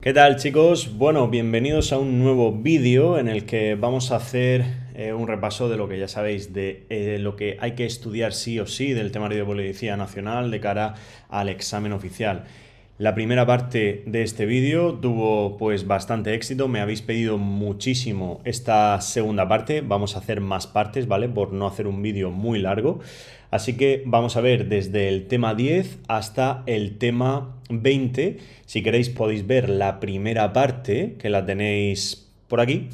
¿Qué tal, chicos? Bueno, bienvenidos a un nuevo vídeo en el que vamos a hacer un repaso de lo que ya sabéis, de lo que hay que estudiar sí o sí del temario de Policía Nacional de cara al examen oficial. La primera parte de este vídeo tuvo pues bastante éxito, me habéis pedido muchísimo esta segunda parte, vamos a hacer más partes, ¿vale? Por no hacer un vídeo muy largo. Así que vamos a ver desde el tema 10 hasta el tema 20. Si queréis podéis ver la primera parte, que la tenéis por aquí.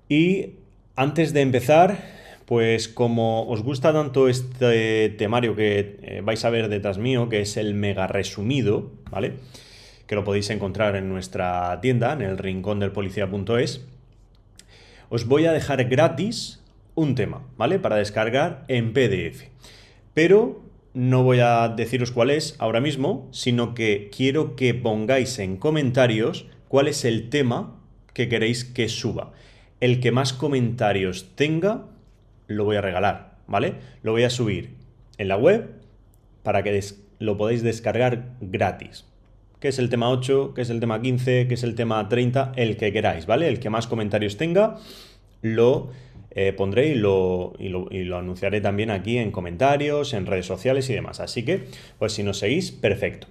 Y antes de empezar, pues como os gusta tanto este temario que vais a ver detrás mío, que es el mega resumido, ¿vale? Que lo podéis encontrar en nuestra tienda, en el rincondelpolicía.es. Os voy a dejar gratis un tema, ¿vale? Para descargar en PDF. Pero no voy a deciros cuál es ahora mismo, sino que quiero que pongáis en comentarios cuál es el tema que queréis que suba. El que más comentarios tenga, lo voy a regalar, ¿vale? Lo voy a subir en la web para que lo podáis descargar gratis. ¿Qué es el tema 8? ¿Qué es el tema 15? ¿Qué es el tema 30? El que queráis, ¿vale? El que más comentarios tenga, lo pondré y lo anunciaré también aquí en comentarios, en redes sociales y demás. Así que, pues si nos seguís, perfecto.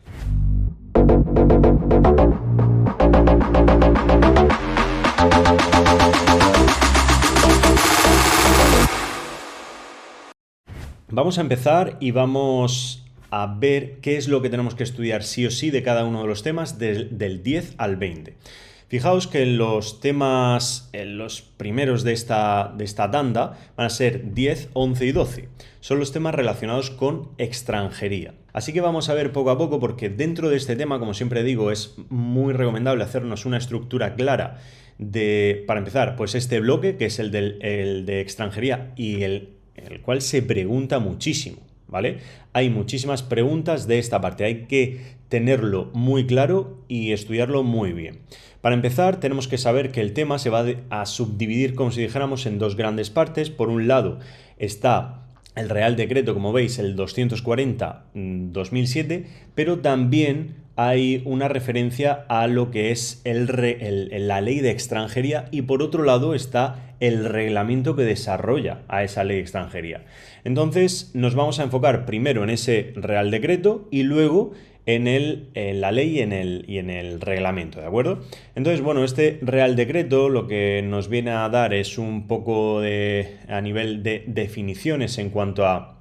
Vamos a empezar y vamos a ver qué es lo que tenemos que estudiar sí o sí de cada uno de los temas del 10 al 20. Fijaos que los temas, los primeros de esta tanda van a ser 10, 11 y 12. Son los temas relacionados con extranjería. Así que vamos a ver poco a poco porque dentro de este tema, como siempre digo, es muy recomendable hacernos una estructura clara para empezar, pues este bloque, que es el de extranjería y el cual se pregunta muchísimo, ¿vale? Hay muchísimas preguntas de esta parte, hay que tenerlo muy claro y estudiarlo muy bien. Para empezar, tenemos que saber que el tema se va a subdividir, como si dijéramos, en dos grandes partes. Por un lado está el Real Decreto, como veis, el 240-2007, pero también hay una referencia a lo que es la ley de extranjería y por otro lado está el reglamento que desarrolla a esa ley de extranjería. Entonces nos vamos a enfocar primero en ese Real Decreto y luego en la ley y en el reglamento, ¿de acuerdo? Entonces, bueno, este Real Decreto lo que nos viene a dar es un poco a nivel de definiciones en cuanto a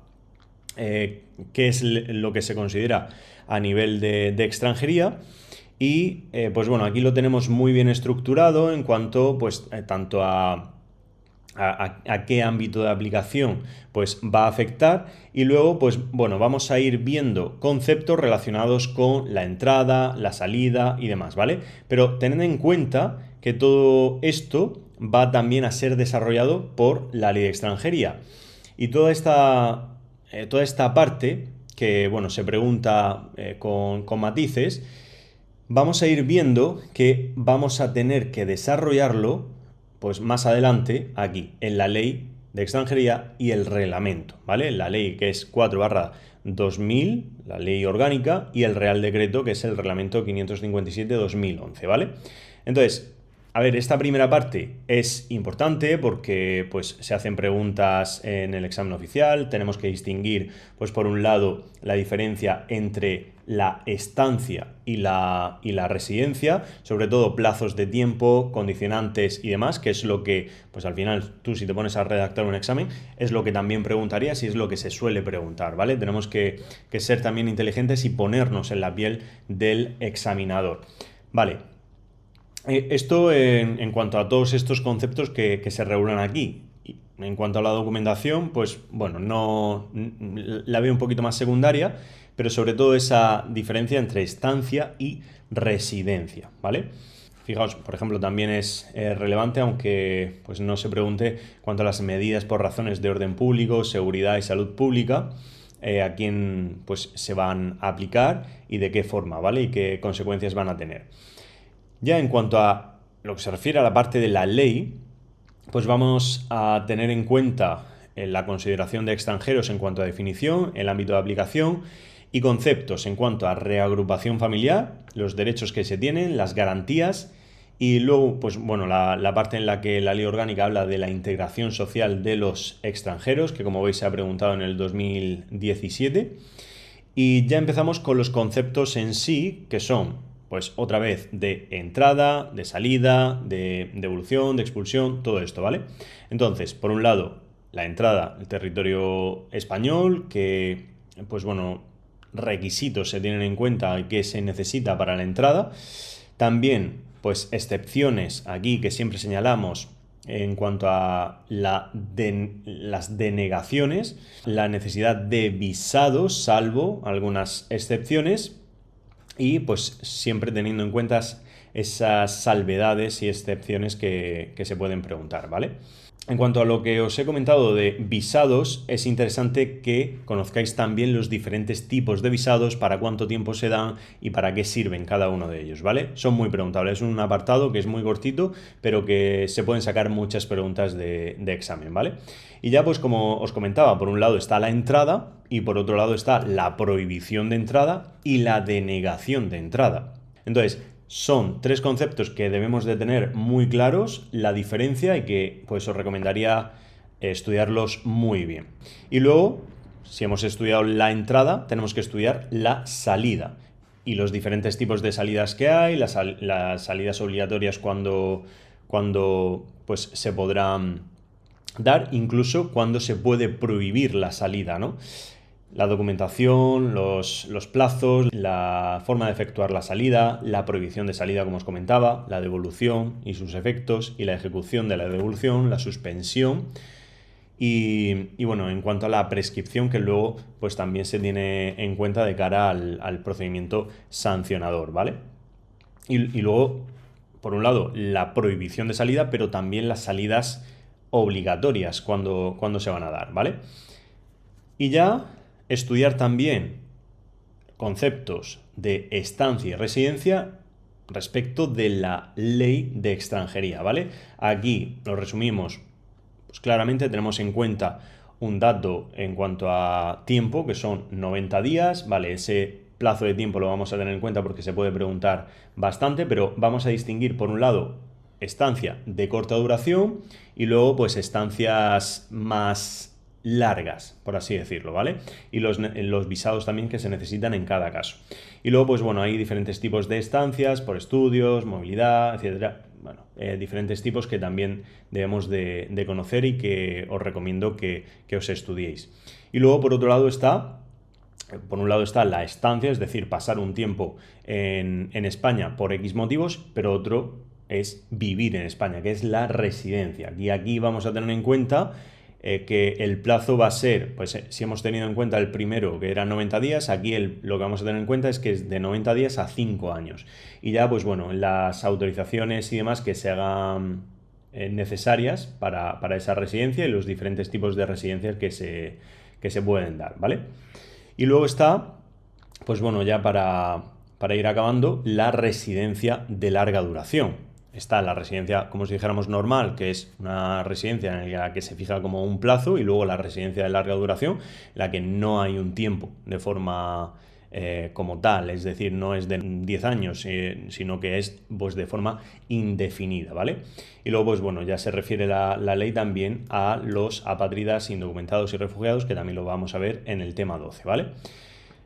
qué es lo que se considera a nivel de extranjería. Y pues bueno, aquí lo tenemos muy bien estructurado en cuanto pues tanto a qué ámbito de aplicación pues va a afectar y luego pues bueno, vamos a ir viendo conceptos relacionados con la entrada, la salida y demás, ¿vale? Pero tened en cuenta que todo esto va también a ser desarrollado por la ley de extranjería y toda esta parte que bueno, se pregunta con matices, vamos a ir viendo que vamos a tener que desarrollarlo pues más adelante aquí, en la ley de extranjería y el reglamento, ¿vale? La ley que es 4/2000, la ley orgánica, y el Real Decreto que es el reglamento 557/2011, ¿vale? Entonces, a ver, esta primera parte es importante porque pues, se hacen preguntas en el examen oficial, tenemos que distinguir, pues por un lado, la diferencia entre la estancia y la residencia, sobre todo plazos de tiempo, condicionantes y demás, que es lo que, pues al final, tú si te pones a redactar un examen, es lo que también preguntarías y es lo que se suele preguntar, ¿vale? Tenemos que ser también inteligentes y ponernos en la piel del examinador. Vale. Esto en cuanto a todos estos conceptos que se regulan aquí. En cuanto a la documentación, pues bueno, no la veo un poquito más secundaria, pero sobre todo esa diferencia entre estancia y residencia, ¿vale? Fijaos, por ejemplo, también es relevante, aunque pues no se pregunte, cuanto a las medidas por razones de orden público, seguridad y salud pública, a quién pues se van a aplicar y de qué forma, ¿vale? Y qué consecuencias van a tener. Ya en cuanto a lo que se refiere a la parte de la ley, pues vamos a tener en cuenta la consideración de extranjeros en cuanto a definición, el ámbito de aplicación Y conceptos en cuanto a reagrupación familiar, los derechos que se tienen, las garantías y luego, pues bueno, la parte en la que la ley orgánica habla de la integración social de los extranjeros, que como veis se ha preguntado en el 2017. Y ya empezamos con los conceptos en sí, que son, pues otra vez, de entrada, de salida, de devolución, de expulsión, todo esto, ¿vale? Entonces, por un lado, la entrada al territorio español, que, pues bueno, requisitos se tienen en cuenta que se necesita para la entrada. También, pues excepciones aquí que siempre señalamos en cuanto a las denegaciones, la necesidad de visados, salvo algunas excepciones, y pues siempre teniendo en cuenta esas salvedades y excepciones que se pueden preguntar, ¿vale? En cuanto a lo que os he comentado de visados, es interesante que conozcáis también los diferentes tipos de visados, para cuánto tiempo se dan y para qué sirven cada uno de ellos, ¿vale? Son muy preguntables, es un apartado que es muy cortito, pero que se pueden sacar muchas preguntas de examen, ¿vale? Y ya pues como os comentaba, por un lado está la entrada y por otro lado está la prohibición de entrada y la denegación de entrada. Entonces, son tres conceptos que debemos de tener muy claros, la diferencia, y que pues os recomendaría estudiarlos muy bien. Y luego, si hemos estudiado la entrada, tenemos que estudiar la salida y los diferentes tipos de salidas que hay, las salidas obligatorias cuando pues se podrán dar, incluso cuando se puede prohibir la salida, ¿no? La documentación, los plazos, la forma de efectuar la salida, la prohibición de salida, como os comentaba, la devolución y sus efectos, y la ejecución de la devolución, la suspensión. Y bueno, en cuanto a la prescripción, que luego pues también se tiene en cuenta de cara al procedimiento sancionador, ¿vale? Y luego, por un lado, la prohibición de salida, pero también las salidas obligatorias cuando se van a dar, ¿vale? Y ya estudiar también conceptos de estancia y residencia respecto de la ley de extranjería, ¿vale? Aquí lo resumimos, pues claramente tenemos en cuenta un dato en cuanto a tiempo, que son 90 días, ¿vale? Ese plazo de tiempo lo vamos a tener en cuenta porque se puede preguntar bastante, pero vamos a distinguir, por un lado, estancia de corta duración y luego, pues, estancias más largas, por así decirlo, ¿vale? Y los visados también que se necesitan en cada caso. Y luego, pues bueno, hay diferentes tipos de estancias por estudios, movilidad, etcétera. Bueno, diferentes tipos que también debemos de conocer y que os recomiendo que os estudiéis. Y luego, por otro lado, por un lado está la estancia, es decir, pasar un tiempo en España por X motivos, pero otro es vivir en España, que es la residencia. Y aquí vamos a tener en cuenta que el plazo va a ser, pues si hemos tenido en cuenta el primero, que eran 90 días, aquí lo que vamos a tener en cuenta es que es de 90 días a 5 años. Y ya, pues bueno, las autorizaciones y demás que se hagan necesarias para esa residencia y los diferentes tipos de residencias que se pueden dar, ¿vale? Y luego está, pues bueno, ya para ir acabando, la residencia de larga duración. Está la residencia, como si dijéramos, normal, que es una residencia en la que se fija como un plazo, y luego la residencia de larga duración, en la que no hay un tiempo de forma como tal, es decir, no es de 10 años, sino que es pues de forma indefinida, ¿vale? Y luego, pues bueno, ya se refiere la ley también a los apátridas, indocumentados y refugiados, que también lo vamos a ver en el tema 12, ¿vale?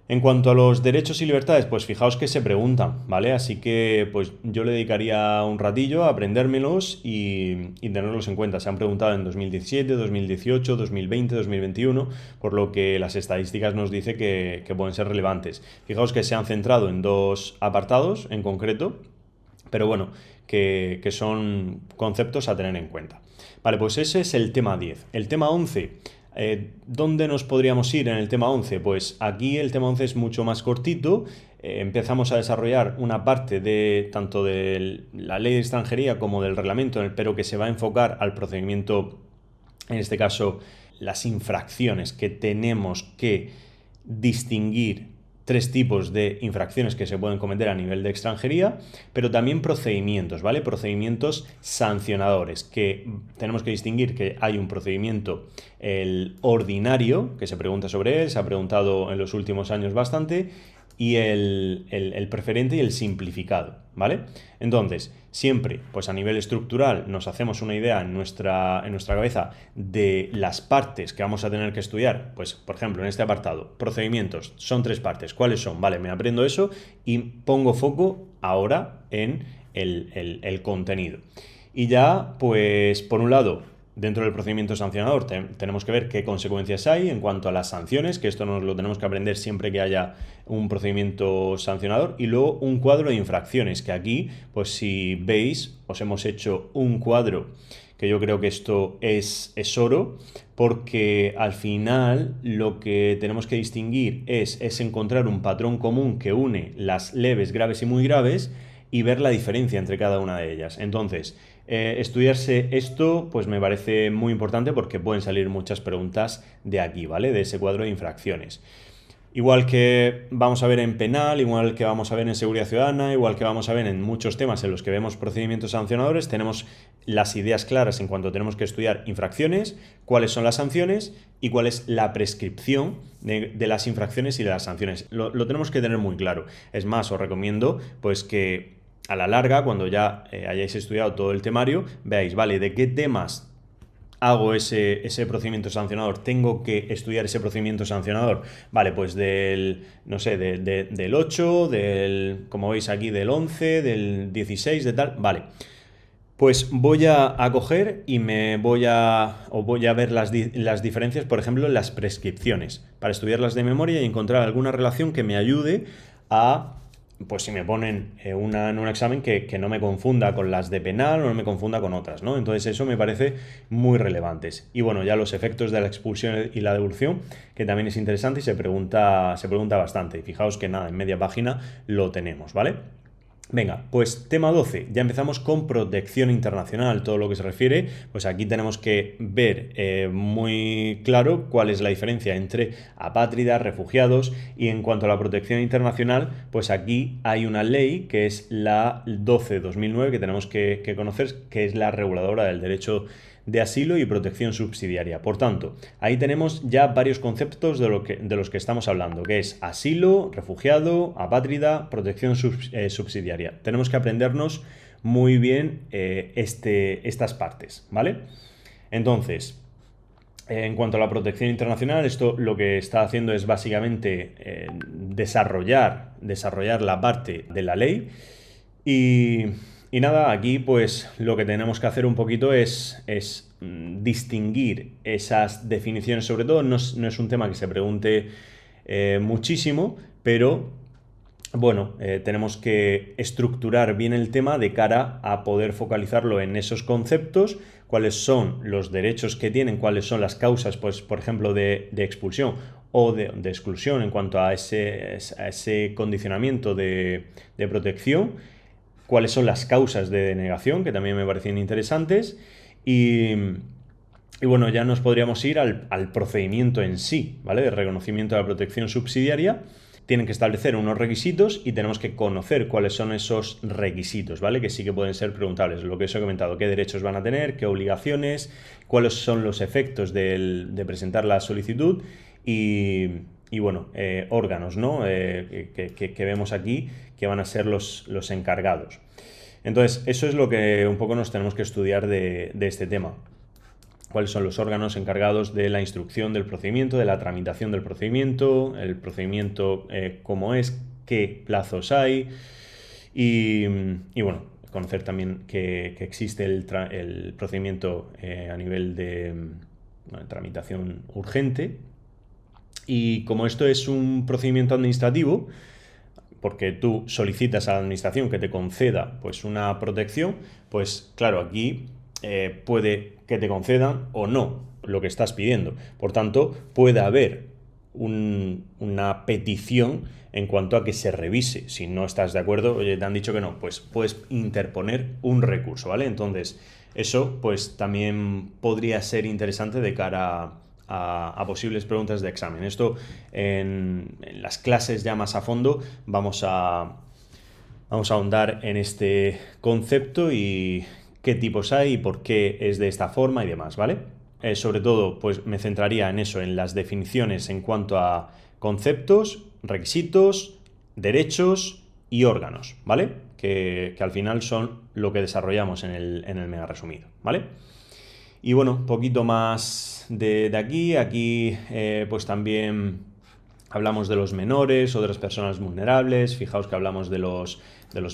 En cuanto a los derechos y libertades, pues fijaos que se preguntan, ¿vale? Así que pues yo le dedicaría un ratillo a aprendérmelos y tenerlos en cuenta. Se han preguntado en 2017, 2018, 2020, 2021, por lo que las estadísticas nos dicen que pueden ser relevantes. Fijaos que se han centrado en dos apartados en concreto, pero bueno, que son conceptos a tener en cuenta. Vale, pues ese es el tema 10. El tema 11... ¿dónde nos podríamos ir en el tema 11? Pues aquí el tema 11 es mucho más cortito. Empezamos a desarrollar una parte de tanto de la ley de extranjería como del reglamento, pero que se va a enfocar al procedimiento, en este caso, las infracciones que tenemos que distinguir tres tipos de infracciones que se pueden cometer a nivel de extranjería, pero también procedimientos, ¿vale? Procedimientos sancionadores, que tenemos que distinguir que hay un procedimiento, el ordinario, que se pregunta sobre él, se ha preguntado en los últimos años bastante, y el preferente y el simplificado, ¿vale? Entonces, siempre, pues a nivel estructural, nos hacemos una idea en nuestra cabeza de las partes que vamos a tener que estudiar. Pues, por ejemplo, en este apartado, procedimientos, son tres partes. ¿Cuáles son? Vale, me aprendo eso y pongo foco ahora en el contenido. Y ya, pues, por un lado, dentro del procedimiento sancionador tenemos que ver qué consecuencias hay en cuanto a las sanciones, que esto nos lo tenemos que aprender siempre que haya un procedimiento sancionador, y luego un cuadro de infracciones, que aquí, pues si veis, os hemos hecho un cuadro que yo creo que esto es oro, porque al final lo que tenemos que distinguir es encontrar un patrón común que une las leves, graves y muy graves, y ver la diferencia entre cada una de ellas. Entonces, estudiarse esto pues me parece muy importante porque pueden salir muchas preguntas de aquí, ¿vale? De ese cuadro de infracciones. Igual que vamos a ver en penal, igual que vamos a ver en seguridad ciudadana, igual que vamos a ver en muchos temas en los que vemos procedimientos sancionadores, tenemos las ideas claras en cuanto tenemos que estudiar infracciones, cuáles son las sanciones y cuál es la prescripción de las infracciones y de las sanciones. Lo tenemos que tener muy claro. Es más, os recomiendo pues que a la larga, cuando ya hayáis estudiado todo el temario, veáis, vale, de qué temas hago ese procedimiento sancionador, tengo que estudiar ese procedimiento sancionador, vale, pues no sé, del 8, como veis aquí, del 11, del 16, de tal, vale. Pues voy a coger y voy a ver las diferencias, por ejemplo, en las prescripciones, para estudiarlas de memoria y encontrar alguna relación que me ayude a, pues si me ponen en un examen, que no me confunda con las de penal o no me confunda con otras, ¿no? Entonces eso me parece muy relevante. Y bueno, ya los efectos de la expulsión y la devolución, que también es interesante y se pregunta bastante. Y fijaos que nada, en media página lo tenemos, ¿vale? Venga, pues tema 12, ya empezamos con protección internacional, todo lo que se refiere, pues aquí tenemos que ver muy claro cuál es la diferencia entre apátridas, refugiados, y en cuanto a la protección internacional, pues aquí hay una ley que es la 12/2009 que tenemos que conocer, que es la reguladora del derecho de asilo y protección subsidiaria. Por tanto, ahí tenemos ya varios conceptos de los que estamos hablando, que es asilo, refugiado, apátrida, protección subsidiaria. Tenemos que aprendernos muy bien estas partes, ¿vale? Entonces, en cuanto a la protección internacional, esto lo que está haciendo es básicamente desarrollar la parte de la ley y nada, aquí pues lo que tenemos que hacer un poquito es distinguir esas definiciones. Sobre todo no es un tema que se pregunte muchísimo, pero bueno, tenemos que estructurar bien el tema de cara a poder focalizarlo en esos conceptos, cuáles son los derechos que tienen, cuáles son las causas, pues por ejemplo, de expulsión o de exclusión en cuanto a ese condicionamiento de protección, cuáles son las causas de denegación, que también me parecían interesantes, y bueno, ya nos podríamos ir al procedimiento en sí, ¿vale? De reconocimiento de la protección subsidiaria. Tienen que establecer unos requisitos y tenemos que conocer cuáles son esos requisitos, ¿vale? Que sí que pueden ser preguntables. Lo que os he comentado, qué derechos van a tener, qué obligaciones, cuáles son los efectos de presentar la solicitud y bueno, órganos, ¿no? Que vemos aquí que van a ser los encargados. Entonces, eso es lo que un poco nos tenemos que estudiar de este tema. Cuáles son los órganos encargados de la instrucción del procedimiento, de la tramitación del procedimiento, el procedimiento cómo es, qué plazos hay y bueno, conocer también que existe el procedimiento a nivel de tramitación urgente. Y como esto es un procedimiento administrativo, porque tú solicitas a la administración que te conceda pues una protección, pues claro, aquí puede que te concedan o no lo que estás pidiendo. Por tanto, puede haber una petición en cuanto a que se revise. Si no estás de acuerdo, oye, te han dicho que no, pues puedes interponer un recurso, ¿vale? Entonces, eso pues también podría ser interesante de cara a posibles preguntas de examen. Esto en las clases ya más a fondo vamos a ahondar en este concepto y qué tipos hay y por qué es de esta forma y demás, ¿vale? Sobre todo, pues me centraría en eso, en las definiciones en cuanto a conceptos, requisitos, derechos y órganos, ¿vale? Que al final son lo que desarrollamos en el mega resumido, ¿vale? Y bueno, poquito más de aquí. Aquí pues también hablamos de los menores o de las personas vulnerables. Fijaos que hablamos de los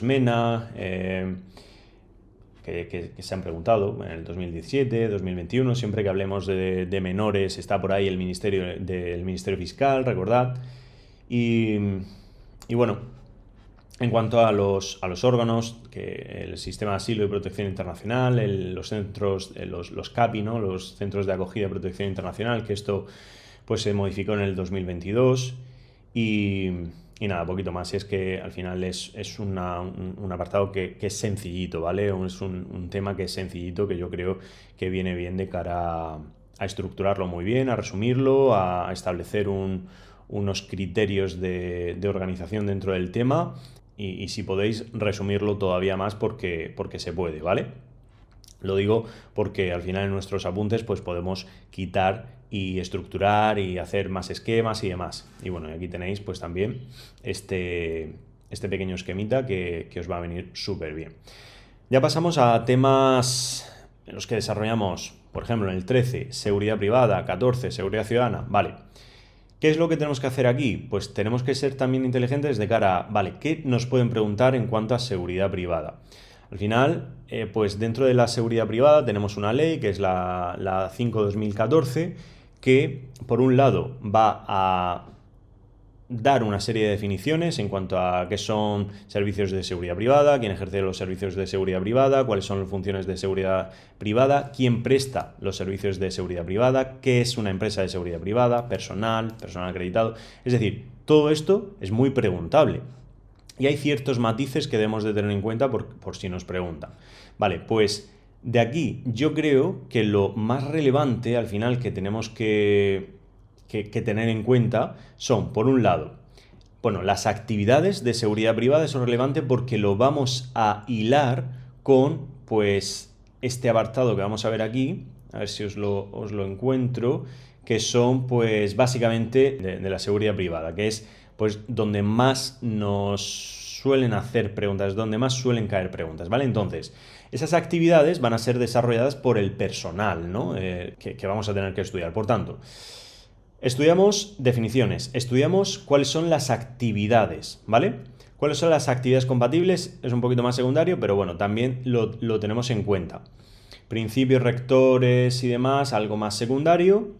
MENA, que se han preguntado en el 2017, 2021. Siempre que hablemos de menores está por ahí el Ministerio Fiscal, recordad. Y bueno, en cuanto a los órganos, que el Sistema de Asilo y Protección Internacional, los centros, los CAPI, ¿no? Los Centros de Acogida y Protección Internacional, que esto pues se modificó en el 2022 y nada, poquito más. Y es que al final es un apartado que es sencillito, ¿vale? Es un tema que es sencillito, que yo creo que viene bien de cara a estructurarlo muy bien, a resumirlo, a establecer unos criterios de organización dentro del tema y si podéis resumirlo todavía más porque se puede, ¿vale? Lo digo porque al final en nuestros apuntes pues podemos quitar y estructurar y hacer más esquemas y demás. Y bueno, aquí tenéis pues también este pequeño esquemita que os va a venir súper bien. Ya pasamos a temas en los que desarrollamos, por ejemplo, en el 13, seguridad privada, 14, seguridad ciudadana, vale. ¿Qué es lo que tenemos que hacer aquí? Pues tenemos que ser también inteligentes de cara a, vale, ¿qué nos pueden preguntar en cuanto a seguridad privada? Al final, pues dentro de la seguridad privada tenemos una ley que es la 5/2014 que por un lado va a dar una serie de definiciones en cuanto a qué son servicios de seguridad privada, quién ejerce los servicios de seguridad privada, cuáles son las funciones de seguridad privada, quién presta los servicios de seguridad privada, qué es una empresa de seguridad privada, personal acreditado. Es decir, todo esto es muy preguntable. Y hay ciertos matices que debemos de tener en cuenta por si nos preguntan. Vale, pues de aquí yo creo que lo más relevante al final que tenemos que tener en cuenta son, por un lado, bueno, las actividades de seguridad privada son relevantes porque lo vamos a hilar con, pues, este apartado que vamos a ver aquí, a ver si os lo encuentro, que son, pues, básicamente de la seguridad privada, que es, pues, donde más nos suelen hacer preguntas, donde más suelen caer preguntas, ¿vale? Entonces, esas actividades van a ser desarrolladas por el personal, ¿no? Que vamos a tener que estudiar. Por tanto, estudiamos definiciones, estudiamos cuáles son las actividades, ¿vale? ¿Cuáles son las actividades compatibles? Es un poquito más secundario, pero bueno, también lo tenemos en cuenta. Principios rectores y demás, algo más secundario.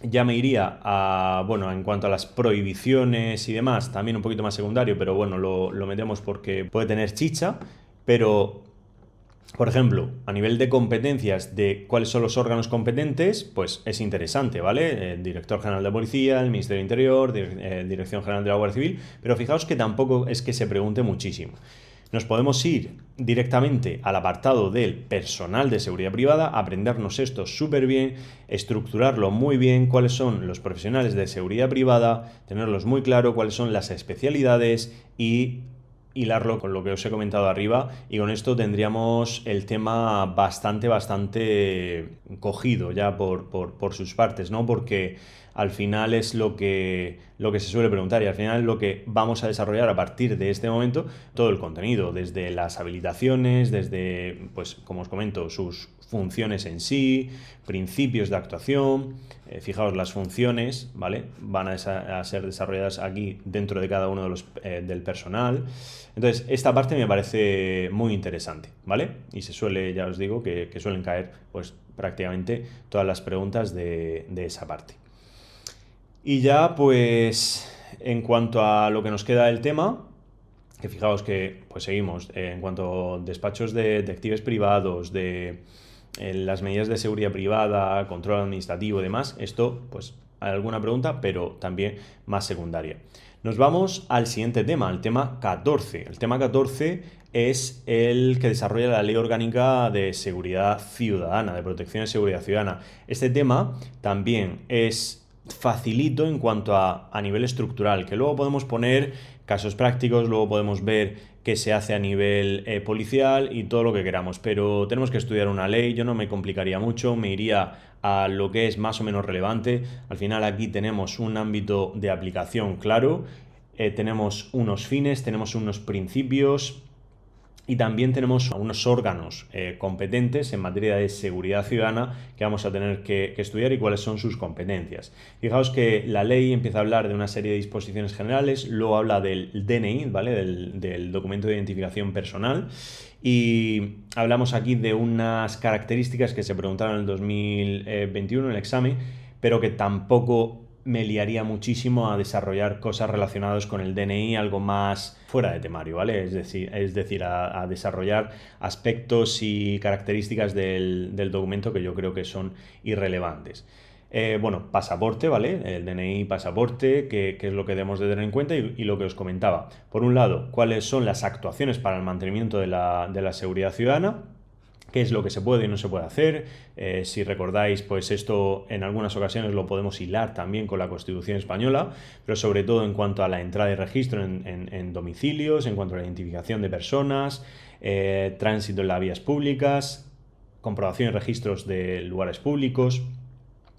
Ya me iría a, bueno, en cuanto a las prohibiciones y demás, también un poquito más secundario, pero bueno, lo metemos porque puede tener chicha, pero... Por ejemplo, a nivel de competencias de cuáles son los órganos competentes, pues es interesante, ¿vale? El Director General de Policía, el Ministerio del Interior, Dirección General de la Guardia Civil, pero fijaos que tampoco es que se pregunte muchísimo. Nos podemos ir directamente al apartado del personal de seguridad privada, aprendernos esto súper bien, estructurarlo muy bien, cuáles son los profesionales de seguridad privada, tenerlos muy claro, cuáles son las especialidades y hilarlo con lo que os he comentado arriba y con esto tendríamos el tema bastante cogido ya por sus partes, ¿no? Porque al final es lo que se suele preguntar y al final es lo que vamos a desarrollar a partir de este momento todo el contenido, desde las habilitaciones, desde, pues como os comento, sus funciones en sí, principios de actuación. Fijaos, las funciones, ¿vale? Van a ser desarrolladas aquí dentro de cada uno de los del personal. Entonces, esta parte me parece muy interesante, ¿vale? Y ya os digo, que suelen caer pues prácticamente todas las preguntas de esa parte. Y ya, pues, en cuanto a lo que nos queda del tema, que fijaos que pues seguimos en cuanto a despachos de detectives privados, de las medidas de seguridad privada, control administrativo y demás, esto pues hay alguna pregunta, pero también más secundaria. Nos vamos al siguiente tema, el tema 14. El tema 14 es el que desarrolla la Ley Orgánica de Seguridad Ciudadana, de Protección de Seguridad Ciudadana. Este tema también es facilito en cuanto a nivel estructural, que luego podemos poner casos prácticos, luego podemos ver qué se hace a nivel policial y todo lo que queramos, pero tenemos que estudiar una ley. Yo no me complicaría mucho, me iría a lo que es más o menos relevante. Al final aquí tenemos un ámbito de aplicación claro, tenemos unos fines, tenemos unos principios y también tenemos unos órganos competentes en materia de seguridad ciudadana que vamos a tener que estudiar y cuáles son sus competencias. Fijaos que la ley empieza a hablar de una serie de disposiciones generales, luego habla del DNI, ¿vale? Del documento de identificación personal, y hablamos aquí de unas características que se preguntaron en el 2021 en el examen, pero que tampoco me liaría muchísimo a desarrollar cosas relacionadas con el DNI, algo más fuera de temario, ¿vale? Es decir, a desarrollar aspectos y características del documento que yo creo que son irrelevantes. Bueno, pasaporte, ¿vale? El DNI, pasaporte, que es lo que debemos de tener en cuenta y lo que os comentaba. Por un lado, cuáles son las actuaciones para el mantenimiento de la seguridad ciudadana, qué es lo que se puede y no se puede hacer. Si recordáis, pues esto en algunas ocasiones lo podemos hilar también con la Constitución española, pero sobre todo en cuanto a la entrada y registro en domicilios, en cuanto a la identificación de personas, tránsito en las vías públicas, comprobación y registros de lugares públicos,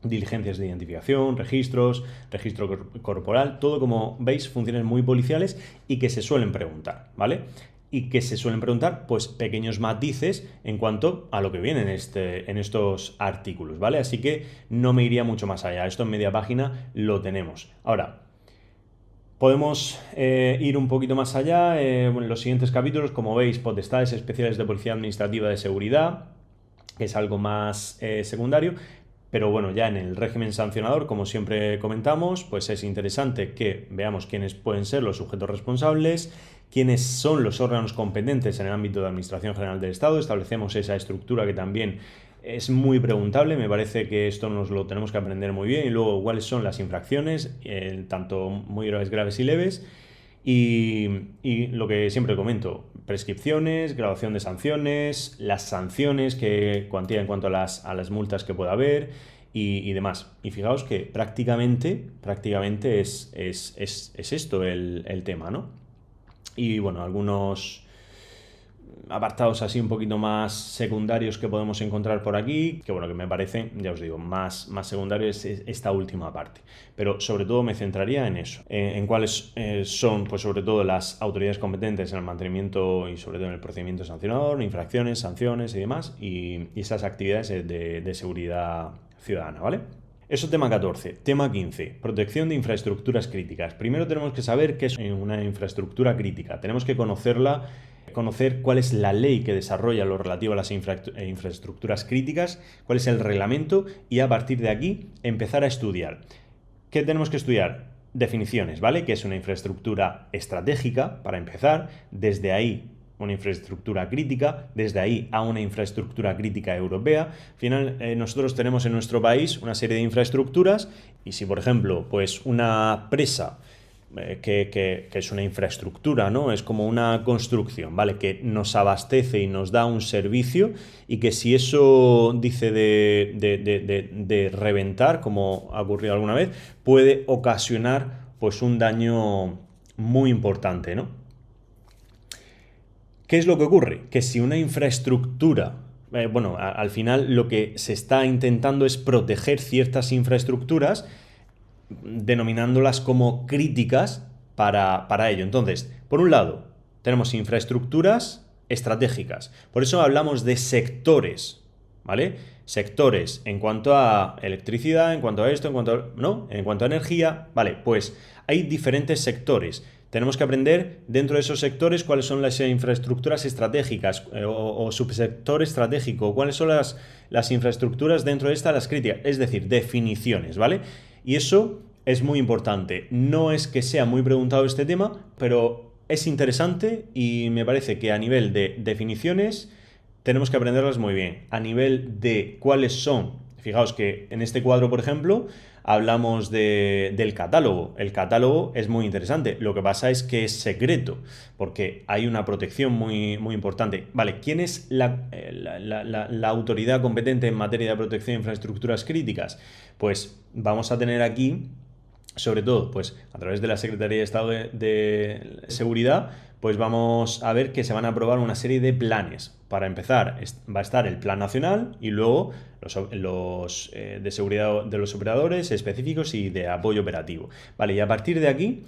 diligencias de identificación, registro corporal, todo, como veis, funciones muy policiales y que se suelen preguntar, ¿vale? Y que se suelen preguntar, pues, pequeños matices en cuanto a lo que viene en estos artículos, ¿vale? Así que no me iría mucho más allá. Esto en media página lo tenemos. Ahora, podemos ir un poquito más allá. En los siguientes capítulos, como veis, potestades especiales de Policía Administrativa de Seguridad, que es algo más secundario. Pero bueno, ya en el régimen sancionador, como siempre comentamos, pues es interesante que veamos quiénes pueden ser los sujetos responsables, quiénes son los órganos competentes en el ámbito de Administración General del Estado. Establecemos esa estructura que también es muy preguntable, me parece que esto nos lo tenemos que aprender muy bien. Y luego, cuáles son las infracciones, tanto muy graves y leves. Y lo que siempre comento, prescripciones, graduación de sanciones, las sanciones, que cuantía en cuanto a las multas que pueda haber y demás. Y fijaos que prácticamente es esto el tema, ¿no? Y bueno, algunos apartados así un poquito más secundarios que podemos encontrar por aquí, que bueno, que me parece, ya os digo, más secundario es esta última parte. Pero sobre todo me centraría en eso, en cuáles son, pues sobre todo, las autoridades competentes en el mantenimiento y sobre todo en el procedimiento sancionador, infracciones, sanciones y demás, y esas actividades de seguridad ciudadana, ¿vale? Eso, tema 14. Tema 15. Protección de infraestructuras críticas. Primero tenemos que saber qué es una infraestructura crítica. Tenemos que conocer cuál es la ley que desarrolla lo relativo a las infraestructuras críticas, cuál es el reglamento, y a partir de aquí empezar a estudiar. ¿Qué tenemos que estudiar? Definiciones, ¿vale? Que es una infraestructura estratégica, para empezar. Desde ahí, una infraestructura crítica, desde ahí a una infraestructura crítica europea. Al final, nosotros tenemos en nuestro país una serie de infraestructuras, y si, por ejemplo, pues una presa, que es una infraestructura, ¿no? Es como una construcción, ¿vale? Que nos abastece y nos da un servicio, y que si eso dice de reventar, como ha ocurrido alguna vez, puede ocasionar pues un daño muy importante, ¿no? ¿Qué es lo que ocurre? Que si una infraestructura, al final lo que se está intentando es proteger ciertas infraestructuras, denominándolas como críticas para ello. Entonces, por un lado, tenemos infraestructuras estratégicas. Por eso hablamos de sectores, ¿vale? Sectores en cuanto a electricidad, en cuanto a esto, en cuanto a energía, ¿vale? Pues hay diferentes sectores. Tenemos que aprender dentro de esos sectores cuáles son las infraestructuras estratégicas o subsector estratégico, cuáles son las infraestructuras dentro de las críticas, es decir, definiciones, ¿vale? Y eso es muy importante. No es que sea muy preguntado este tema, pero es interesante, y me parece que a nivel de definiciones tenemos que aprenderlas muy bien. A nivel de cuáles son, fijaos que en este cuadro, por ejemplo, hablamos del catálogo. El catálogo es muy interesante. Lo que pasa es que es secreto, porque hay una protección muy, muy importante. Vale, ¿quién es la autoridad competente en materia de protección de infraestructuras críticas? Pues vamos a tener aquí, sobre todo, pues a través de la Secretaría de Estado de Seguridad, pues vamos a ver que se van a aprobar una serie de planes. Para empezar, va a estar el Plan Nacional y luego los de seguridad de los operadores específicos y de apoyo operativo. Vale, y a partir de aquí,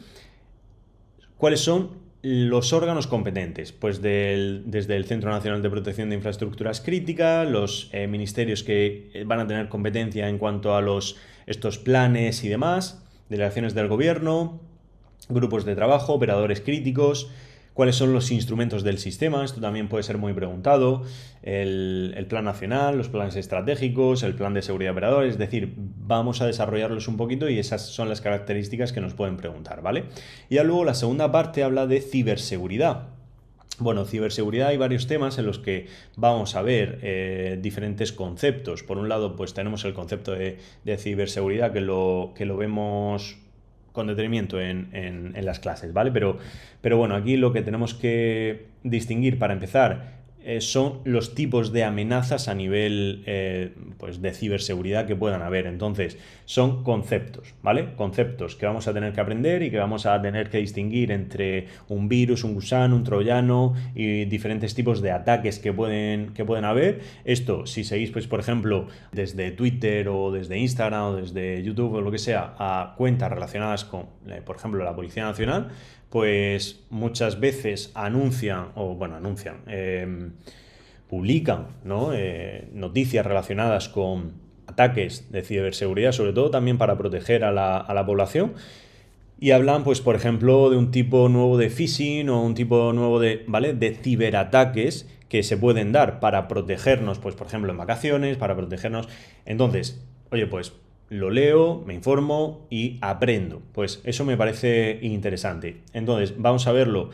¿cuáles son los órganos competentes? Pues desde el Centro Nacional de Protección de Infraestructuras Críticas, los ministerios que van a tener competencia en cuanto a estos planes y demás, delegaciones del gobierno, grupos de trabajo, operadores críticos, cuáles son los instrumentos del sistema, esto también puede ser muy preguntado, el plan nacional, los planes estratégicos, el plan de seguridad de operadores, es decir, vamos a desarrollarlos un poquito y esas son las características que nos pueden preguntar, ¿vale? Y ya luego la segunda parte habla de ciberseguridad. Bueno, ciberseguridad hay varios temas en los que vamos a ver diferentes conceptos. Por un lado, pues tenemos el concepto de ciberseguridad que lo vemos con detenimiento en las clases, ¿vale? Pero bueno, aquí lo que tenemos que distinguir para empezar son los tipos de amenazas a nivel pues de ciberseguridad que puedan haber. Entonces, son conceptos, ¿vale? Conceptos que vamos a tener que aprender y que vamos a tener que distinguir entre un virus, un gusano, un troyano y diferentes tipos de ataques que pueden haber. Esto, si seguís, pues, por ejemplo, desde Twitter o desde Instagram o desde YouTube o lo que sea, a cuentas relacionadas con, por ejemplo, la Policía Nacional, pues muchas veces publican, ¿no? Noticias relacionadas con ataques de ciberseguridad, sobre todo también para proteger a la población. Y hablan, pues, por ejemplo, de un tipo nuevo de phishing o un tipo nuevo de ciberataques que se pueden dar para protegernos, pues, por ejemplo, en vacaciones, para protegernos. Entonces, oye, pues lo leo, me informo y aprendo. Pues eso me parece interesante. Entonces, vamos a verlo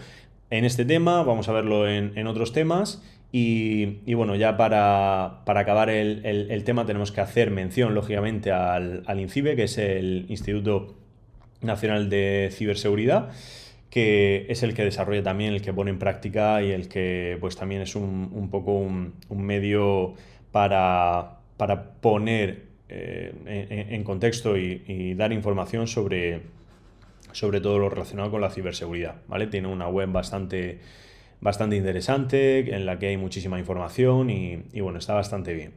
en este tema, vamos a verlo en otros temas. Y bueno, ya para acabar el tema tenemos que hacer mención, lógicamente, al INCIBE, que es el Instituto Nacional de Ciberseguridad, que es el que desarrolla también, el que pone en práctica y el que pues también es un poco un medio para poner en contexto y dar información sobre todo lo relacionado con la ciberseguridad, ¿vale? Tiene una web bastante interesante en la que hay muchísima información y bueno, está bastante bien.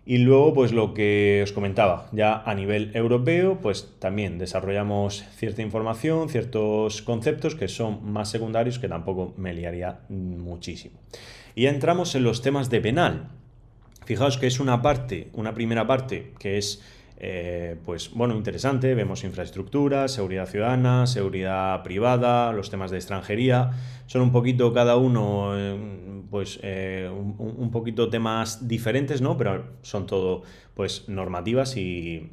Y luego, pues lo que os comentaba, ya a nivel europeo, pues también desarrollamos cierta información, ciertos conceptos que son más secundarios, que tampoco me liaría muchísimo. Y ya entramos en los temas de penal. Fijaos que es una primera parte que es pues bueno, interesante. Vemos infraestructura, seguridad ciudadana, seguridad privada, los temas de extranjería. Son un poquito cada uno, un poquito temas diferentes, ¿no? Pero son todo pues normativas y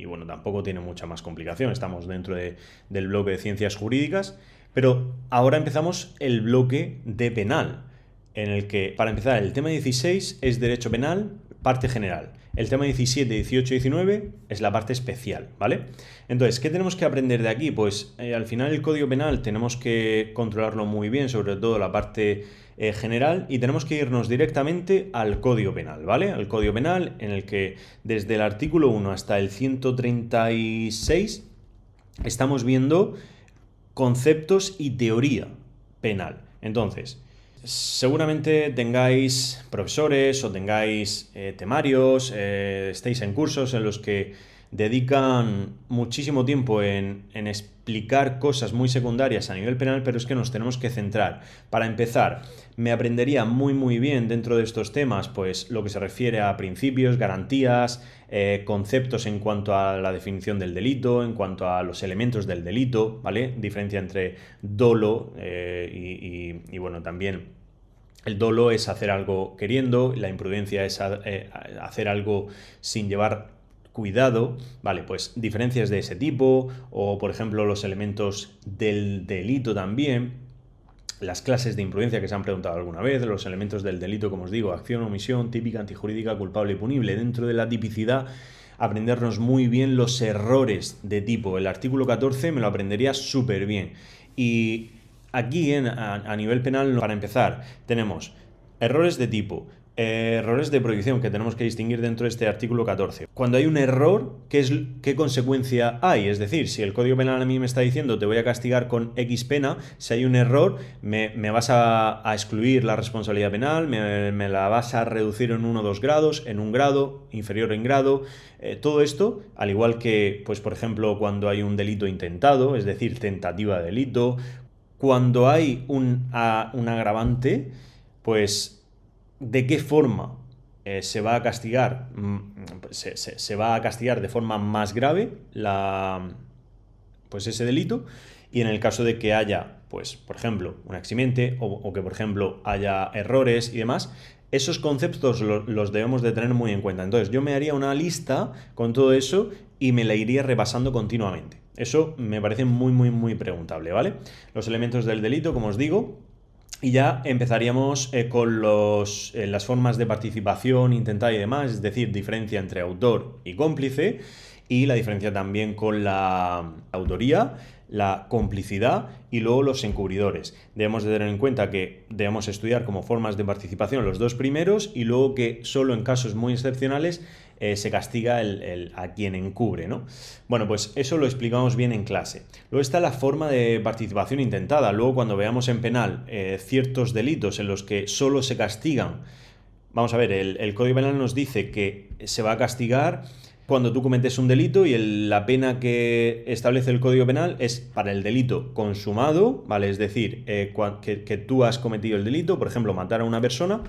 bueno, tampoco tiene mucha más complicación. Estamos dentro del bloque de ciencias jurídicas, pero ahora empezamos el bloque de penal, en el que, para empezar, el tema 16 es derecho penal, parte general. El tema 17, 18 y 19 es la parte especial, ¿vale? Entonces, ¿qué tenemos que aprender de aquí? Pues al final el Código Penal tenemos que controlarlo muy bien, sobre todo la parte general, y tenemos que irnos directamente al Código Penal, ¿vale? Al Código Penal, en el que desde el artículo 1 hasta el 136 estamos viendo conceptos y teoría penal. Entonces, seguramente tengáis profesores o tengáis temarios, estéis en cursos en los que dedican muchísimo tiempo en explicar cosas muy secundarias a nivel penal, pero es que nos tenemos que centrar. Para empezar, me aprendería muy bien dentro de estos temas, pues lo que se refiere a principios, garantías, conceptos en cuanto a la definición del delito, en cuanto a los elementos del delito, ¿vale? Diferencia entre dolo y bueno, también el dolo es hacer algo queriendo, la imprudencia es hacer algo sin llevar cuidado, vale, pues diferencias de ese tipo, o por ejemplo los elementos del delito también. las clases de imprudencia que se han preguntado alguna vez, los elementos del delito, como os digo, acción, omisión, típica, antijurídica, culpable y punible. Dentro de la tipicidad, aprendernos muy bien los errores de tipo. El artículo 14 me lo aprendería súper bien. Y aquí, a nivel penal, para empezar, tenemos errores de tipo, errores de prohibición que tenemos que distinguir dentro de este artículo 14. Cuando hay un error, ¿qué consecuencia hay? Es decir, si el Código Penal a mí me está diciendo te voy a castigar con X pena, si hay un error, me vas a excluir la responsabilidad penal, me la vas a reducir en 1 o 2 grados, en 1 grado, inferior en grado. Todo esto, al igual que, pues por ejemplo, cuando hay un delito intentado, es decir, tentativa de delito, cuando hay un agravante, pues ¿de qué forma se va a castigar? Se va a castigar de forma más grave pues ese delito. Y en el caso de que haya, pues, por ejemplo, un eximente o que, por ejemplo, haya errores y demás, esos conceptos los debemos de tener muy en cuenta. Entonces, yo me haría una lista con todo eso y me la iría repasando continuamente. Eso me parece muy, muy, muy preguntable, ¿vale? Los elementos del delito, como os digo. Y ya empezaríamos con las formas de participación intentada y demás, es decir, diferencia entre autor y cómplice, y la diferencia también con la autoría, la complicidad y luego los encubridores. Debemos de tener en cuenta que debemos estudiar como formas de participación los dos primeros y luego que solo en casos muy excepcionales se castiga a quien encubre, ¿no? Bueno, pues eso lo explicamos bien en clase. Luego está la forma de participación intentada. Luego, cuando veamos en penal ciertos delitos en los que solo se castigan, vamos a ver, el Código Penal nos dice que se va a castigar cuando tú cometes un delito y la pena que establece el Código Penal es para el delito consumado, ¿vale? Es decir, que tú has cometido el delito, por ejemplo, matar a una persona,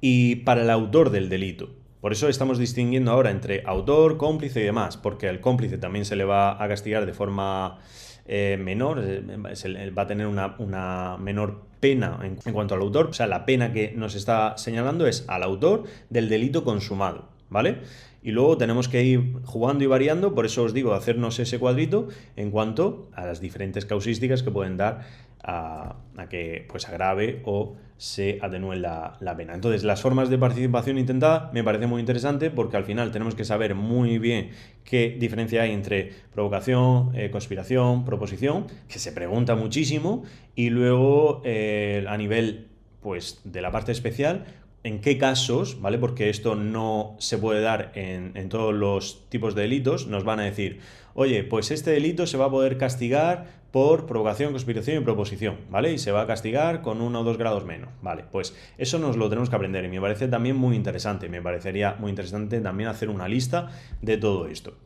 y para el autor del delito. Por eso estamos distinguiendo ahora entre autor, cómplice y demás, porque al cómplice también se le va a castigar de forma menor, va a tener una menor pena en cuanto al autor. O sea, la pena que nos está señalando es al autor del delito consumado, ¿vale? Y luego tenemos que ir jugando y variando, por eso os digo, hacernos ese cuadrito en cuanto a las diferentes causísticas que pueden dar a que pues agrave o se atenúe la pena. Entonces, las formas de participación intentada me parece muy interesante porque al final tenemos que saber muy bien qué diferencia hay entre provocación, conspiración, proposición, que se pregunta muchísimo, y luego a nivel pues de la parte especial, en qué casos, ¿vale? Porque esto no se puede dar en todos los tipos de delitos. Nos van a decir, oye, pues este delito se va a poder castigar por provocación, conspiración y proposición, ¿vale? Y se va a castigar con 1 o 2 grados menos, ¿vale? Pues eso nos lo tenemos que aprender y me parece también muy interesante. Me parecería muy interesante también hacer una lista de todo esto.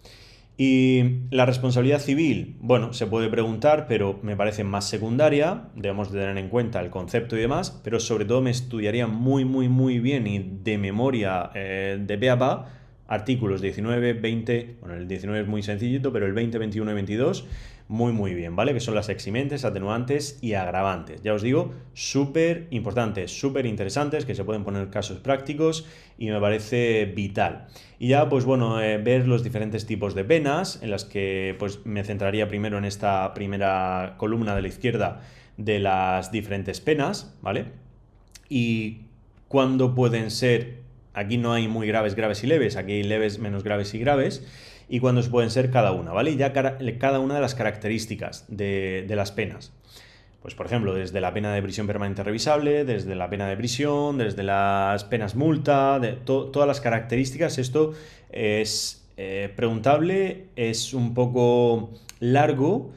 Y la responsabilidad civil, bueno, se puede preguntar, pero me parece más secundaria, debemos de tener en cuenta el concepto y demás, pero sobre todo me estudiaría muy, muy, muy bien y de memoria de pe a pa artículos 19, 20, bueno, el 19 es muy sencillito, pero el 20, 21 y 22, muy, muy bien, ¿vale? Que son las eximentes, atenuantes y agravantes. Ya os digo, súper importantes, súper interesantes, que se pueden poner casos prácticos y me parece vital. Y ya, pues bueno, ver los diferentes tipos de penas, en las que pues me centraría primero en esta primera columna de la izquierda de las diferentes penas, ¿vale? Y cuándo pueden ser, aquí no hay muy graves, graves y leves, aquí hay leves, menos graves y graves, y cuándo pueden ser cada una, ¿vale? Y ya cada una de las características de las penas. Pues por ejemplo, desde la pena de prisión permanente revisable, desde la pena de prisión, desde las penas multa, todas las características. Esto es preguntable, es un poco largo,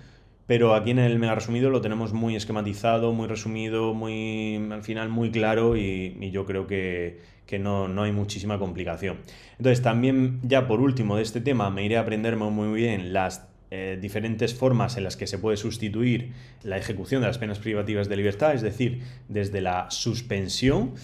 pero aquí en el mega resumido lo tenemos muy esquematizado, muy resumido, al final muy claro y yo creo que no hay muchísima complicación. Entonces también ya por último de este tema me iré a aprenderme muy bien las diferentes formas en las que se puede sustituir la ejecución de las penas privativas de libertad, es decir, desde la suspensión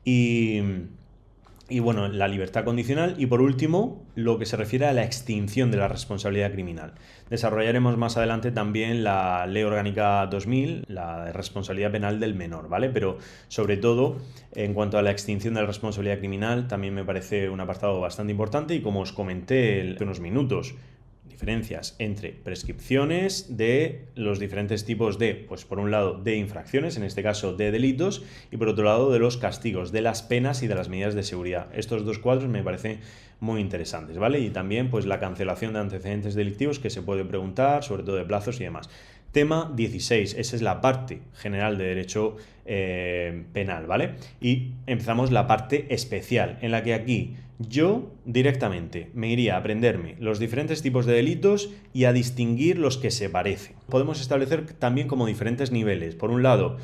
y bueno, la libertad condicional, y por último, lo que se refiere a la extinción de la responsabilidad criminal. Desarrollaremos más adelante también la Ley Orgánica 2000, la responsabilidad penal del menor, ¿vale? Pero sobre todo, en cuanto a la extinción de la responsabilidad criminal, también me parece un apartado bastante importante y como os comenté hace unos minutos, diferencias entre prescripciones de los diferentes tipos de, pues por un lado, de infracciones, en este caso de delitos, y por otro lado de los castigos, de las penas y de las medidas de seguridad. Estos dos cuadros me parecen muy interesantes, ¿vale? Y también pues la cancelación de antecedentes delictivos, que se puede preguntar, sobre todo de plazos y demás. Tema 16, esa es la parte general de derecho penal, ¿vale? Y empezamos la parte especial, en la que aquí yo directamente me iría a aprenderme los diferentes tipos de delitos y a distinguir los que se parecen. Podemos establecer también como diferentes niveles. Por un lado,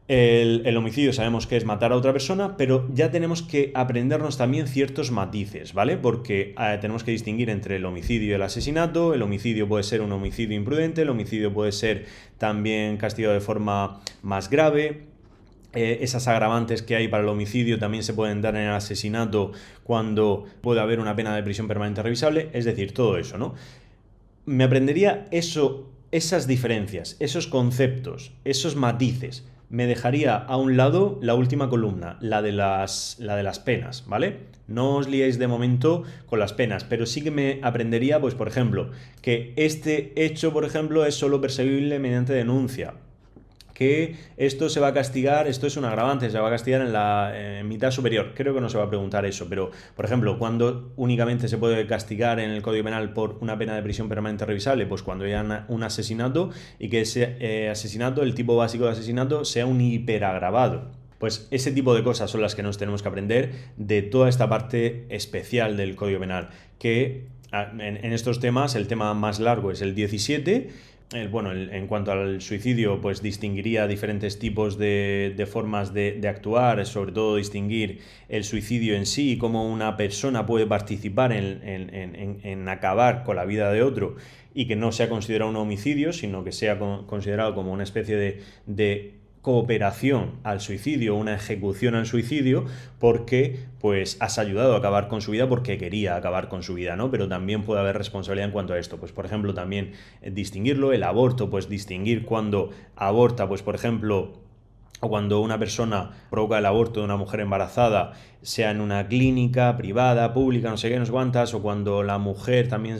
el homicidio sabemos que es matar a otra persona, pero ya tenemos que aprendernos también ciertos matices, ¿vale? Porque tenemos que distinguir entre el homicidio y el asesinato. El homicidio puede ser un homicidio imprudente, el homicidio puede ser también castigado de forma más grave. Esas agravantes que hay para el homicidio también se pueden dar en el asesinato cuando puede haber una pena de prisión permanente revisable, es decir, todo eso, ¿no? Me aprendería esas diferencias, esos conceptos, esos matices. Me dejaría a un lado la última columna, la de las penas, ¿vale? No os liéis de momento con las penas, pero sí que me aprendería, pues por ejemplo, que este hecho, por ejemplo, es solo perseguible mediante denuncia. Que esto se va a castigar, esto es un agravante, se va a castigar en la mitad superior. Creo que no se va a preguntar eso, pero, por ejemplo, ¿cuándo únicamente se puede castigar en el Código Penal por una pena de prisión permanente revisable? Pues cuando haya un asesinato y que ese asesinato, el tipo básico de asesinato, sea un hiperagravado. Pues ese tipo de cosas son las que nos tenemos que aprender de toda esta parte especial del Código Penal, que en estos temas el tema más largo es el 17. En cuanto al suicidio, pues distinguiría diferentes tipos de formas de actuar, sobre todo distinguir el suicidio en sí y cómo una persona puede participar en acabar con la vida de otro y que no sea considerado un homicidio, sino que sea considerado como una especie de cooperación al suicidio, una ejecución al suicidio, porque pues has ayudado a acabar con su vida porque quería acabar con su vida, ¿no? Pero también puede haber responsabilidad en cuanto a esto. Pues por ejemplo también distinguirlo, el aborto, pues distinguir cuando aborta, pues por ejemplo, o cuando una persona provoca el aborto de una mujer embarazada, sea en una clínica privada, pública, no sé qué, no sé cuántas, o cuando la mujer también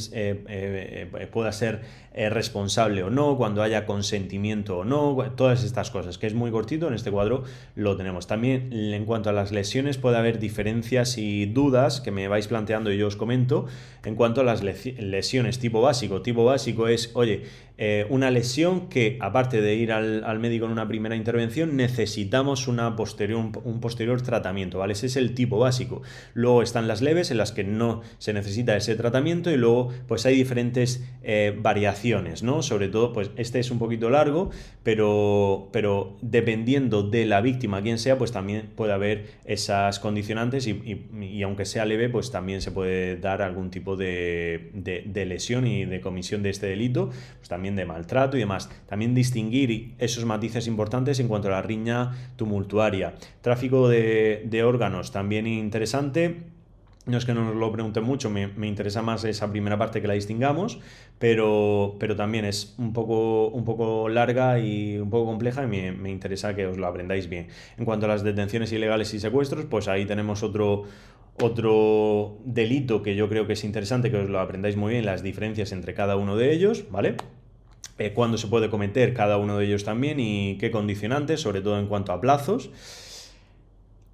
pueda ser responsable o no, cuando haya consentimiento o no, todas estas cosas, que es muy cortito, en este cuadro lo tenemos. También en cuanto a las lesiones puede haber diferencias y dudas que me vais planteando y yo os comento. En cuanto a las lesiones tipo básico es, oye, una lesión que aparte de ir al médico en una primera intervención necesitamos un posterior tratamiento, ¿vale? Ese es el tipo básico. Luego están las leves en las que no se necesita ese tratamiento y luego pues hay diferentes variaciones, ¿no? Sobre todo, pues este es un poquito largo, pero dependiendo de la víctima, quien sea, pues también puede haber esas condicionantes y aunque sea leve, pues también se puede dar algún tipo de lesión y de comisión de este delito, pues también de maltrato y demás. También distinguir esos matices importantes en cuanto a la riña tumultuaria. Tráfico de órganos, también interesante. No es que no nos lo pregunten mucho, me interesa más esa primera parte que la distingamos, pero también es un poco larga y un poco compleja y me interesa que os lo aprendáis bien. En cuanto a las detenciones ilegales y secuestros, pues ahí tenemos otro delito que yo creo que es interesante que os lo aprendáis muy bien, las diferencias entre cada uno de ellos, ¿vale? Cuándo se puede cometer cada uno de ellos también y qué condicionantes, sobre todo en cuanto a plazos.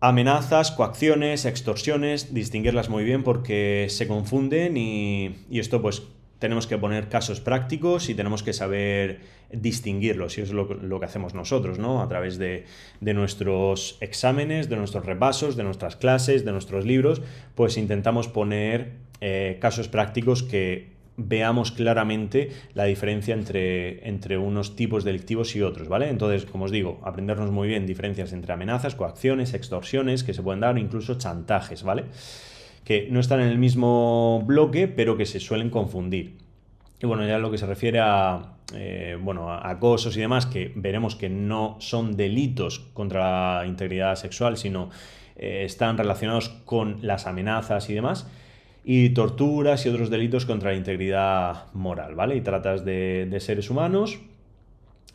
Amenazas, coacciones, extorsiones, distinguirlas muy bien porque se confunden y esto pues tenemos que poner casos prácticos y tenemos que saber distinguirlos y eso es lo que hacemos nosotros, ¿no? A través de nuestros exámenes, de nuestros repasos, de nuestras clases, de nuestros libros, pues intentamos poner casos prácticos que veamos claramente la diferencia entre unos tipos delictivos y otros, ¿vale? Entonces, como os digo, aprendernos muy bien diferencias entre amenazas, coacciones, extorsiones que se pueden dar, incluso chantajes, ¿vale? Que no están en el mismo bloque, pero que se suelen confundir. Y bueno, ya lo que se refiere a acosos y demás, que veremos que no son delitos contra la integridad sexual, sino están relacionados con las amenazas y demás, y torturas y otros delitos contra la integridad moral, ¿vale? Y tratas de seres humanos.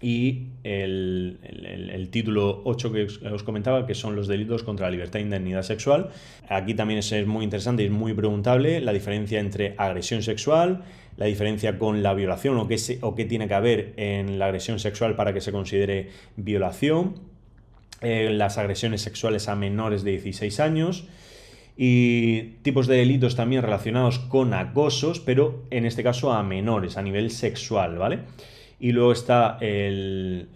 y el título 8 que os comentaba, que son los delitos contra la libertad e indemnidad sexual. Aquí también es muy interesante y es muy preguntable la diferencia entre agresión sexual, la diferencia con la violación o qué tiene que haber en la agresión sexual para que se considere violación, las agresiones sexuales a menores de 16 años y tipos de delitos también relacionados con acosos, pero en este caso a menores, a nivel sexual, ¿vale? Y luego está el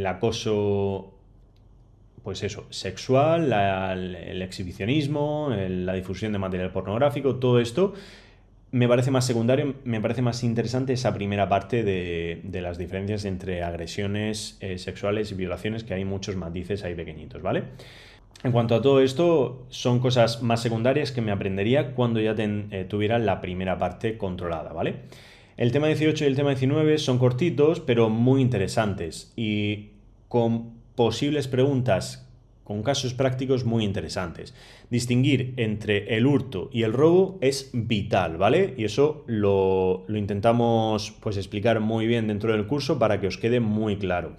acoso, pues eso, sexual, el exhibicionismo, la difusión de material pornográfico, todo esto me parece más secundario, me parece más interesante esa primera parte de las diferencias entre agresiones sexuales y violaciones, que hay muchos matices ahí pequeñitos, ¿vale? En cuanto a todo esto, son cosas más secundarias que me aprendería cuando ya tuviera la primera parte controlada, ¿vale? El tema 18 y el tema 19 son cortitos, pero muy interesantes y con posibles preguntas, con casos prácticos muy interesantes. Distinguir entre el hurto y el robo es vital, ¿vale? Y eso lo intentamos pues explicar muy bien dentro del curso para que os quede muy claro.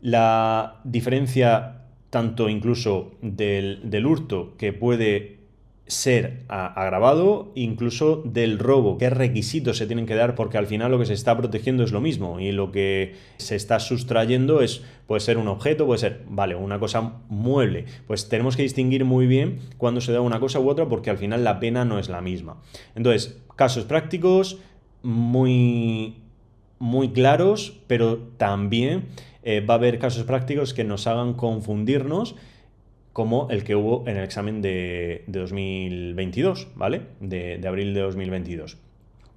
La diferencia tanto incluso del hurto, que puede ser agravado, incluso del robo, qué requisitos se tienen que dar, porque al final lo que se está protegiendo es lo mismo y lo que se está sustrayendo puede ser un objeto, puede ser, vale, una cosa mueble. Pues tenemos que distinguir muy bien cuando se da una cosa u otra, porque al final la pena no es la misma. Entonces, casos prácticos muy, muy claros, pero también va a haber casos prácticos que nos hagan confundirnos, como el que hubo en el examen de 2022, ¿vale? De abril de 2022.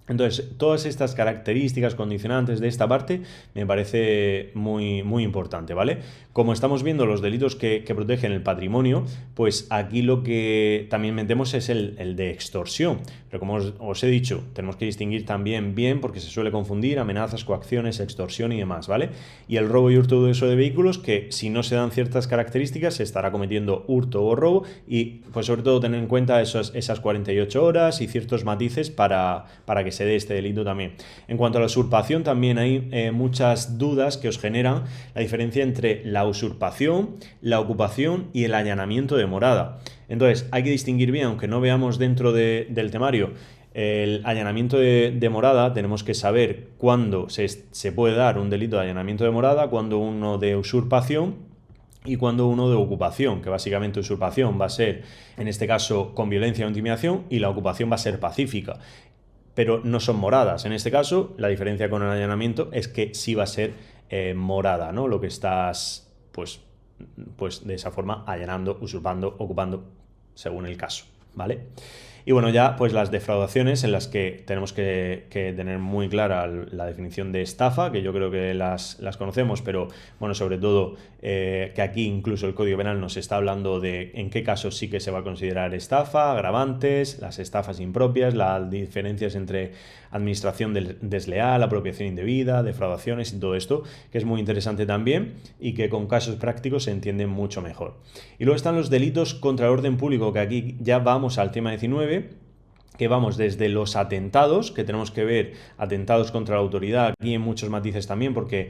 Entonces, todas estas características condicionantes de esta parte me parece muy, muy importante, ¿vale? Como estamos viendo los delitos que protegen el patrimonio, pues aquí lo que también metemos es el de extorsión. Pero como os he dicho, tenemos que distinguir también bien, porque se suele confundir amenazas, coacciones, extorsión y demás, ¿vale? Y el robo y hurto de uso de vehículos, que si no se dan ciertas características, se estará cometiendo hurto o robo, y pues sobre todo tener en cuenta esas 48 horas y ciertos matices para que se dé este delito también. En cuanto a la usurpación, también hay muchas dudas que os generan la diferencia entre la usurpación, la ocupación y el allanamiento de morada. Entonces, hay que distinguir bien, aunque no veamos dentro del temario el allanamiento de morada, tenemos que saber cuándo se puede dar un delito de allanamiento de morada, cuándo uno de usurpación y cuando uno de ocupación, que básicamente usurpación va a ser, en este caso, con violencia o intimidación, y la ocupación va a ser pacífica. Pero no son moradas. En este caso, la diferencia con el allanamiento es que sí va a ser morada, ¿no? Lo que estás, pues de esa forma, allanando, usurpando, ocupando, según el caso, ¿vale? Y bueno, ya pues las defraudaciones, en las que tenemos que tener muy clara la definición de estafa, que yo creo que las conocemos, pero bueno, sobre todo que aquí incluso el Código Penal nos está hablando de en qué casos sí que se va a considerar estafa, agravantes, las estafas impropias, las diferencias entre administración desleal, apropiación indebida, defraudaciones y todo esto, que es muy interesante también y que con casos prácticos se entiende mucho mejor. Y luego están los delitos contra el orden público, que aquí ya vamos al tema 19, que vamos desde los atentados, que tenemos que ver atentados contra la autoridad, aquí en muchos matices también, porque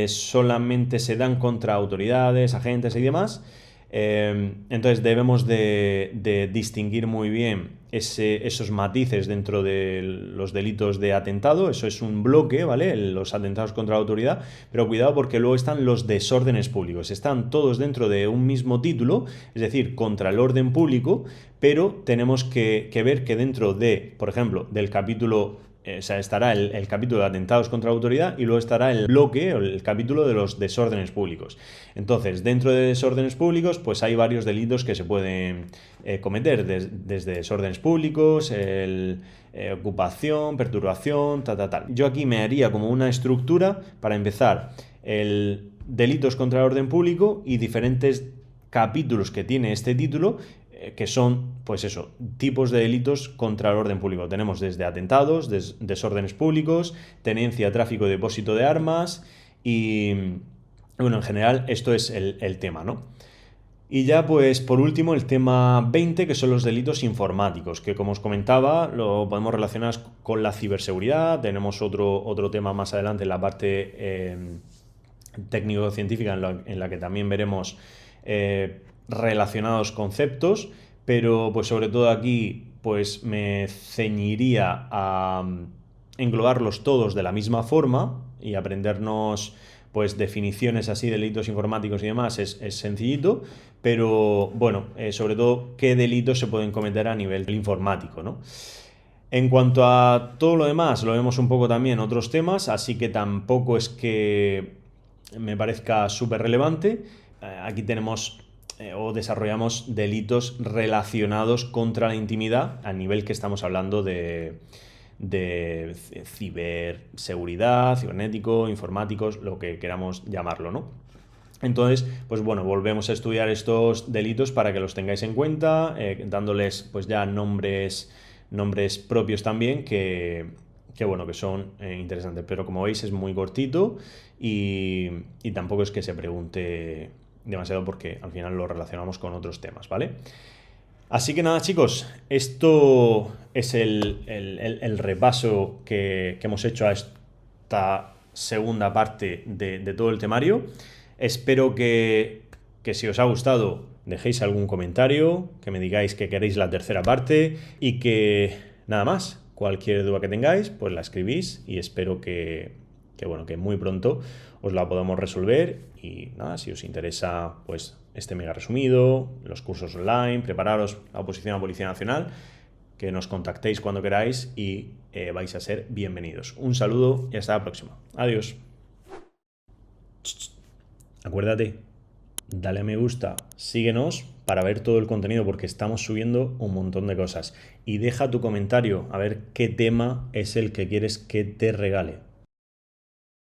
solamente se dan contra autoridades, agentes y demás. Entonces debemos de distinguir muy bien esos matices dentro de los delitos de atentado. Eso es un bloque, ¿vale? Los atentados contra la autoridad, pero cuidado, porque luego están los desórdenes públicos. Están todos dentro de un mismo título, es decir, contra el orden público, pero tenemos que ver que dentro de, por ejemplo, del capítulo, estará el capítulo de atentados contra la autoridad y luego estará el bloque o el capítulo de los desórdenes públicos. Entonces, dentro de desórdenes públicos, pues hay varios delitos que se pueden cometer, desde desórdenes públicos, ocupación, perturbación, tal. Yo aquí me haría como una estructura para empezar el delitos contra el orden público y diferentes capítulos que tiene este título, que son, pues eso, tipos de delitos contra el orden público. Tenemos desde atentados, desórdenes públicos, tenencia, tráfico, depósito de armas y, bueno, en general esto es el tema, ¿no? Y ya, pues, por último, el tema 20, que son los delitos informáticos, que como os comentaba, lo podemos relacionar con la ciberseguridad. Tenemos otro tema más adelante en la parte técnico-científica en la que también veremos relacionados conceptos, pero pues sobre todo aquí pues me ceñiría a englobarlos todos de la misma forma y aprendernos pues definiciones así de delitos informáticos y demás es sencillito, pero bueno, sobre todo qué delitos se pueden cometer a nivel informático, ¿no? En cuanto a todo lo demás, lo vemos un poco también en otros temas, así que tampoco es que me parezca súper relevante. Aquí tenemos o desarrollamos delitos relacionados contra la intimidad a nivel que estamos hablando de ciberseguridad, cibernético, informáticos, lo que queramos llamarlo, ¿no? Entonces, pues bueno, volvemos a estudiar estos delitos para que los tengáis en cuenta, dándoles pues ya nombres propios también que bueno, que son interesantes. Pero como veis es muy cortito y tampoco es que se pregunte demasiado porque al final lo relacionamos con otros temas, ¿vale? Así que nada, chicos, esto es el repaso que hemos hecho a esta segunda parte de todo el temario. Espero que si os ha gustado dejéis algún comentario, que me digáis que queréis la tercera parte y que nada más, cualquier duda que tengáis, pues la escribís y espero bueno, que muy pronto os la podamos resolver y nada, si os interesa pues este mega resumido, los cursos online, prepararos la oposición a Policía Nacional, que nos contactéis cuando queráis y vais a ser bienvenidos. Un saludo y hasta la próxima. Adiós. Acuérdate, dale a me gusta, síguenos para ver todo el contenido porque estamos subiendo un montón de cosas. Y deja tu comentario a ver qué tema es el que quieres que te regale.